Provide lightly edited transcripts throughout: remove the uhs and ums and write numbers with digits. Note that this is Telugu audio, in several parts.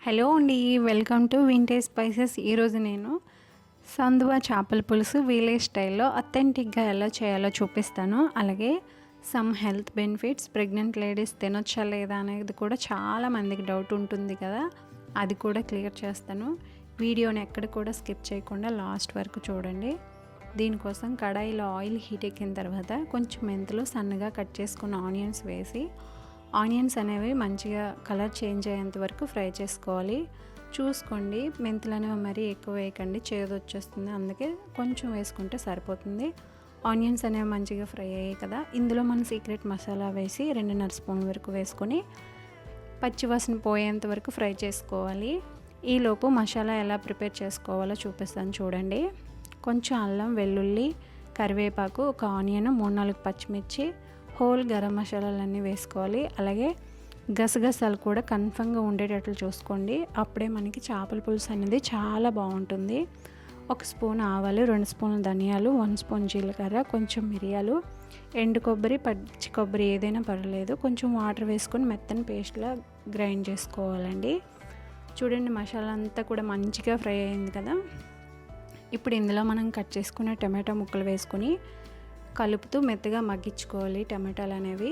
హలో అండి, వెల్కమ్ టు వింటేజ్ స్పైసెస్. ఈరోజు నేను సందువా చేపల పులుసు విలేజ్ స్టైల్లో అథెంటిక్గా ఎలా చేయాలో చూపిస్తాను. అలాగే some health benefits, pregnant ladies తినొచ్చా లేదా అనేది కూడా చాలామందికి డౌట్ ఉంటుంది కదా, అది కూడా క్లియర్ చేస్తాను. వీడియోని ఎక్కడ కూడా స్కిప్ చేయకుండా లాస్ట్ వరకు చూడండి. దీనికోసం కడాయిలో ఆయిల్ హీట్ ఎక్కిన తర్వాత కొంచెం మెంతులు, సన్నగా కట్ చేసుకున్న ఆనియన్స్ వేసి ఆనియన్స్ అనేవి మంచిగా కలర్ చేంజ్ అయ్యేంత వరకు ఫ్రై చేసుకోవాలి. చూసుకోండి, మెంతులు అనేవి మరీ ఎక్కువ వేయకండి, చేదు వచ్చేస్తుంది. అందుకే కొంచెం వేసుకుంటే సరిపోతుంది. ఆనియన్స్ అనేవి మంచిగా ఫ్రై అయ్యాయి కదా, ఇందులో మన సీక్రెట్ మసాలా వేసి 2.5 స్పూన్ వరకు వేసుకొని పచ్చివాసన పోయేంత వరకు ఫ్రై చేసుకోవాలి. ఈలోపు మసాలా ఎలా ప్రిపేర్ చేసుకోవాలో చూపిస్తాను చూడండి. కొంచెం అల్లం, వెల్లుల్లి, కరివేపాకు, ఒక ఆనియన్, 3-4 పచ్చిమిర్చి, హోల్ గరం మసాలాలన్నీ వేసుకోవాలి. అలాగే గసగసాలు కూడా కన్ఫర్మ్గా ఉండేటట్లు చూసుకోండి, అప్పుడే మనకి చేపల పులుసు అనేది చాలా బాగుంటుంది. 1 స్పూన్ ఆవాలు, 2 స్పూన్ల ధనియాలు, 1 స్పూన్ జీలకర్ర, కొంచెం మిరియాలు, ఎండు కొబ్బరి, పచ్చి కొబ్బరి ఏదైనా పర్వాలేదు, కొంచెం వాటర్ వేసుకొని మెత్తని పేస్ట్లా గ్రైండ్ చేసుకోవాలండి. చూడండి, మసాలా అంతా కూడా మంచిగా ఫ్రై అయింది కదా. ఇప్పుడు ఇందులో మనం కట్ చేసుకున్న టమాటో ముక్కలు వేసుకొని కలుపుతూ మెత్తగా మగ్గించుకోవాలి టమాటాలు అనేవి.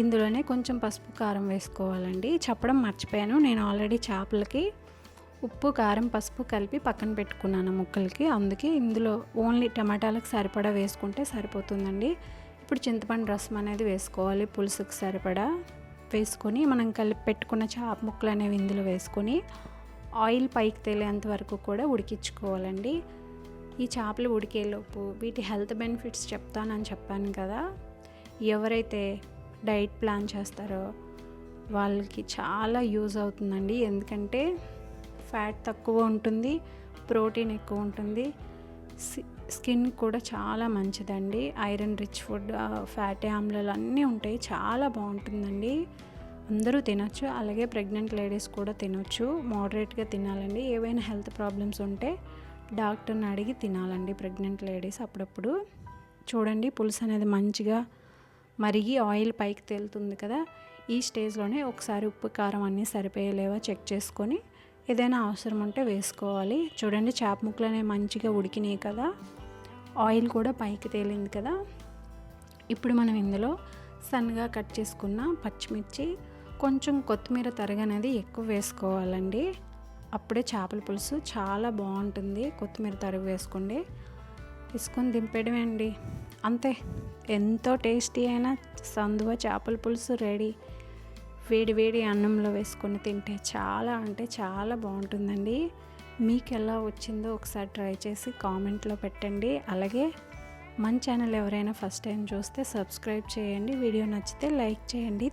ఇందులోనే కొంచెం పసుపు, కారం వేసుకోవాలండి. చెప్పడం మర్చిపోయాను, నేను ఆల్రెడీ చేపలకి ఉప్పు, కారం, పసుపు కలిపి పక్కన పెట్టుకున్నాను ముక్కలకి, అందుకే ఇందులో ఓన్లీ టమాటాలకు సరిపడా వేసుకుంటే సరిపోతుందండి. ఇప్పుడు చింతపండు రసం అనేది వేసుకోవాలి, పులుసుకు సరిపడా వేసుకొని మనం కలిపి పెట్టుకున్న చేప ముక్కలు అనేవి ఇందులో వేసుకొని ఆయిల్ పైకి తేలేంత వరకు కూడా ఉడికించుకోవాలండి. ఈ చేపలు ఉడికేలోపు వీటి హెల్త్ బెనిఫిట్స్ చెప్తానని చెప్పాను కదా, ఎవరైతే డైట్ ప్లాన్ చేస్తారో వాళ్ళకి చాలా యూజ్ అవుతుందండి. ఎందుకంటే ఫ్యాట్ తక్కువ ఉంటుంది, ప్రోటీన్ ఎక్కువ ఉంటుంది, స్కిన్ కూడా చాలా మంచిదండి. ఐరన్ రిచ్ ఫుడ్, ఫ్యాటీ ఆమ్లాలు అన్నీ ఉంటాయి, చాలా బాగుంటుందండి. అందరూ తినొచ్చు, అలాగే ప్రెగ్నెంట్ లేడీస్ కూడా తినొచ్చు. మోడరేట్గా తినాలండి. ఏవైనా హెల్త్ ప్రాబ్లమ్స్ ఉంటే డాక్టర్ని అడిగి తినాలండి ప్రెగ్నెంట్ లేడీస్ అప్పుడప్పుడు. చూడండి, పులుసు అనేది మంచిగా మరిగి ఆయిల్ పైకి తేలుతుంది కదా, ఈ స్టేజ్లోనే ఒకసారి ఉప్పు, కారం అన్నీ సరిపోయేలేవా చెక్ చేసుకొని ఏదైనా అవసరం ఉంటే వేసుకోవాలి. చూడండి, చేప ముక్కలు అనేవి మంచిగా ఉడికినాయి కదా, ఆయిల్ కూడా పైకి తేలింది కదా. ఇప్పుడు మనం ఇందులో సన్నగా కట్ చేసుకున్న పచ్చిమిర్చి, కొంచెం కొత్తిమీర తరగనేది ఎక్కువ వేసుకోవాలండి, అప్పుడే చేపల పులుసు చాలా బాగుంటుంది. కొత్తిమీర తరుగు వేసుకోండి, తీసుకొని దింపేయడమే అండి, అంతే. ఎంతో టేస్టీ అయిన సందువ చేపల పులుసు రెడీ. వేడి వేడి అన్నంలో వేసుకొని తింటే చాలా అంటే చాలా బాగుంటుందండి. మీకు ఎలా వచ్చిందో ఒకసారి ట్రై చేసి కామెంట్లో పెట్టండి. అలాగే మన ఛానల్ ఎవరైనా ఫస్ట్ టైం చూస్తే సబ్స్క్రైబ్ చేయండి. వీడియో నచ్చితే లైక్ చేయండి.